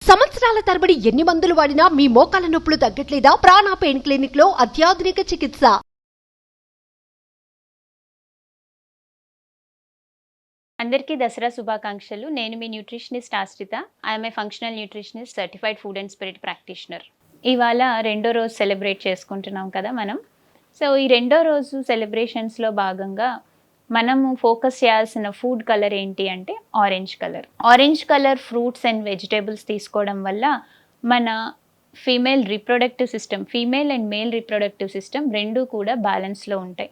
సంవత్సరాల తరబడి ఎన్ని మందులు వాడినా మీ మోకాల నొప్పులు తగ్గట్లేదా? ప్రాణ పెయిన్ క్లినిక్ లో అత్యాధునిక చికిత్స. అందరికీ దసరా శుభాకాంక్షలు. నేను మీ న్యూట్రిషనిస్ట్ ఆశ్రిత. I'm a functional nutritionist, certified food and spirit practitioner. ఇవాళ రెండో రోజు సెలబ్రేట్ చేసుకుంటున్నాం కదా మనం. సో ఈ రెండో రోజు సెలబ్రేషన్స్లో భాగంగా మనము ఫోకస్ చేయాల్సిన ఫుడ్ కలర్ ఏంటి అంటే orange colour. Orange colour fruits and vegetables తీసుకోవడం వల్ల మన female reproductive system, female and male reproductive system రెండూ కూడా బ్యాలెన్స్లో ఉంటాయి.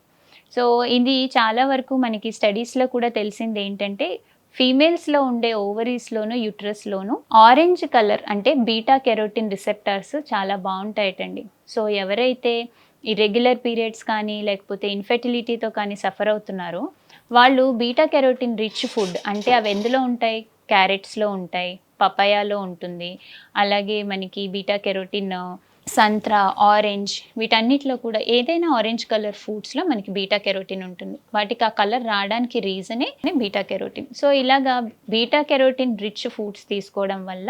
సో ఇది చాలా వరకు మనకి స్టడీస్లో కూడా తెలిసింది ఏంటంటే ఫీమేల్స్లో ఉండే ఓవరీస్లోను యూట్రస్లోను ఆరెంజ్ కలర్ అంటే బీటా కెరోటిన్ రిసెప్టార్స్ చాలా బాగుంటాయటండి. సో ఎవరైతే ఇర్రెగ్యులర్ పీరియడ్స్ కానీ లేకపోతే ఇన్ఫెర్టిలిటీతో కానీ సఫర్ అవుతున్నారో వాళ్ళు బీటా కెరోటిన్ రిచ్ ఫుడ్ అంటే అవి ఎందులో ఉంటాయి? క్యారెట్స్లో ఉంటాయి, పపాయాలో ఉంటుంది, అలాగే మనకి బీటా కెరోటిన్ సంత్రా, ఆరెంజ్, వీటన్నిటిలో కూడా ఏదైనా ఆరెంజ్ కలర్ ఫ్రూట్స్లో మనకి బీటా కెరోటిన్ ఉంటుంది. వాటికి ఆ కలర్ రావడానికి రీజనే బీటా కెరోటిన్. సో ఇలాగా బీటా కెరోటిన్ రిచ్ ఫుడ్స్ తీసుకోవడం వల్ల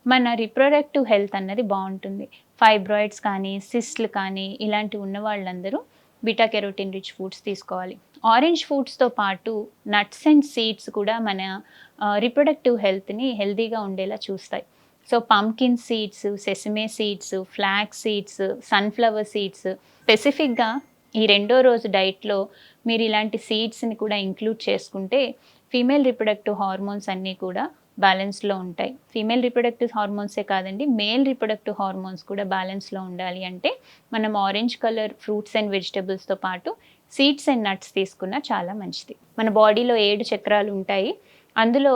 మన రిప్రొడక్టివ్ హెల్త్ అన్నది బాగుంటుంది. ఫైబ్రాయిడ్స్ కానీ సిస్ట్లు కానీ ఇలాంటివి ఉన్న వాళ్ళందరూ బీటా కెరోటిన్ రిచ్ ఫుడ్స్ తీసుకోవాలి. ఆరెంజ్ ఫుడ్స్తో పాటు నట్స్ అండ్ సీడ్స్ కూడా మన రిప్రొడక్టివ్ హెల్త్ని హెల్తీగా ఉండేలా చూస్తాయి. So pumpkin seeds, sesame seeds, flax seeds, sunflower seeds, స్పెసిఫిక్గా ఈ రెండో రోజు డైట్లో మీరు ఇలాంటి సీడ్స్ని కూడా ఇంక్లూడ్ చేసుకుంటే ఫీమేల్ రిప్రొడక్టివ్ హార్మోన్స్ అన్నీ కూడా బ్యాలెన్స్లో ఉంటాయి. ఫీమేల్ రిప్రొడక్టివ్ హార్మోన్సే కాదండి, మేల్ రిప్రొడక్టివ్ హార్మోన్స్ కూడా బ్యాలెన్స్లో ఉండాలి అంటే మనం ఆరెంజ్ కలర్ ఫ్రూట్స్ అండ్ వెజిటబుల్స్తో పాటు సీడ్స్ అండ్ నట్స్ తీసుకున్నా చాలా మంచిది. మన బాడీలో 7 చక్రాలు ఉంటాయి. అందులో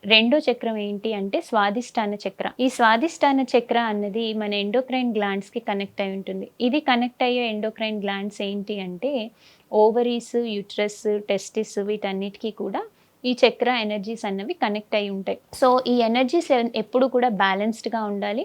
రెండో చక్రం ఏంటి అంటే స్వాదిష్టాన చక్ర. ఈ స్వాదిష్టాన చక్ర అన్నది మన ఎండోక్రైన్ గ్లాండ్స్కి కనెక్ట్ అయి ఉంటుంది. ఇది కనెక్ట్ అయ్యే ఎండోక్రైన్ గ్లాండ్స్ ఏంటి అంటే ఓవరీస్, యూట్రస్, టెస్టిస్, వీటన్నిటికీ కూడా ఈ చక్ర ఎనర్జీస్ అన్నవి కనెక్ట్ అయి ఉంటాయి. సో ఈ ఎనర్జీస్ ఎప్పుడు కూడా బ్యాలెన్స్డ్గా ఉండాలి.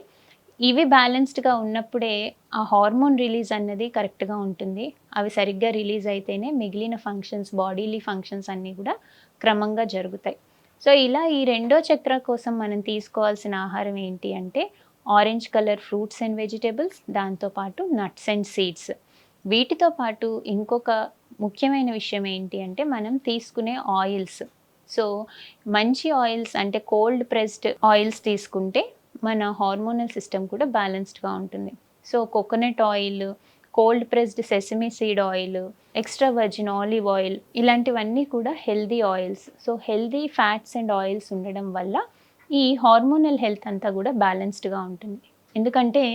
ఇవి బ్యాలెన్స్డ్గా ఉన్నప్పుడే ఆ హార్మోన్ రిలీజ్ అన్నది కరెక్ట్గా ఉంటుంది. అవి సరిగ్గా రిలీజ్ అయితేనే మిగిలిన ఫంక్షన్స్, బాడీలీ ఫంక్షన్స్ అన్నీ కూడా క్రమంగా జరుగుతాయి. సో ఇలా ఈ రెండో చక్ర కోసం మనం తీసుకోవాల్సిన ఆహారం ఏంటి అంటే orange colour fruits and vegetables, దాంతోపాటు నట్స్ అండ్ సీడ్స్. వీటితో పాటు ఇంకొక ముఖ్యమైన విషయం ఏంటి అంటే మనం తీసుకునే ఆయిల్స్. సో మంచి ఆయిల్స్ అంటే కోల్డ్ ప్రెస్డ్ ఆయిల్స్ తీసుకుంటే మన హార్మోనల్ సిస్టమ్ కూడా బ్యాలెన్స్డ్గా ఉంటుంది. So coconut oil, cold pressed sesame seed oil, extra virgin olive oil, ఇలాంటివన్నీ కూడా healthy oils. So healthy fats and oils ఉండడం వల్ల ఈ హార్మోనల్ హెల్త్ అంతా కూడా బ్యాలెన్స్డ్గా ఉంటుంది. ఎందుకంటే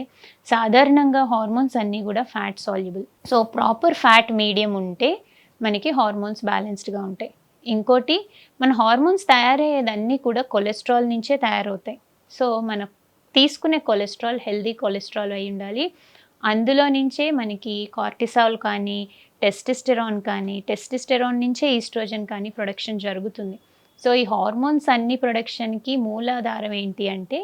సాధారణంగా హార్మోన్స్ అన్నీ కూడా fat soluble. So proper fat medium ఉంటే మనకి హార్మోన్స్ బ్యాలెన్స్డ్గా ఉంటాయి. ఇంకోటి మన హార్మోన్స్ తయారయ్యేదన్నీ కూడా కొలెస్ట్రాల్ నుంచే తయారవుతాయి. సో మనం తీసుకునే కొలెస్ట్రాల్ హెల్దీ కొలెస్ట్రాల్ అయి ఉండాలి. అందులో నుంచే మనకి కార్టిసాల్ కానీ టెస్టెస్టెరాన్ కానీ, టెస్టెస్టెరాన్ నుంచే ఈస్ట్రోజన్ కానీ ప్రొడక్షన్ జరుగుతుంది. సో ఈ హార్మోన్స్ అన్ని ప్రొడక్షన్కి మూలాధారం ఏంటి అంటే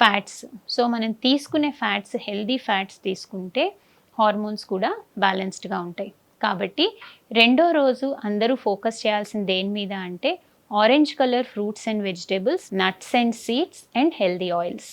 ఫ్యాట్స్. సో మనం తీసుకునే ఫ్యాట్స్ హెల్దీ ఫ్యాట్స్ తీసుకుంటే హార్మోన్స్ కూడా బ్యాలెన్స్డ్గా ఉంటాయి. కాబట్టి రెండో రోజు అందరూ ఫోకస్ చేయాల్సింది దేని మీద అంటే orange colour fruits and vegetables, nuts and seeds and healthy oils.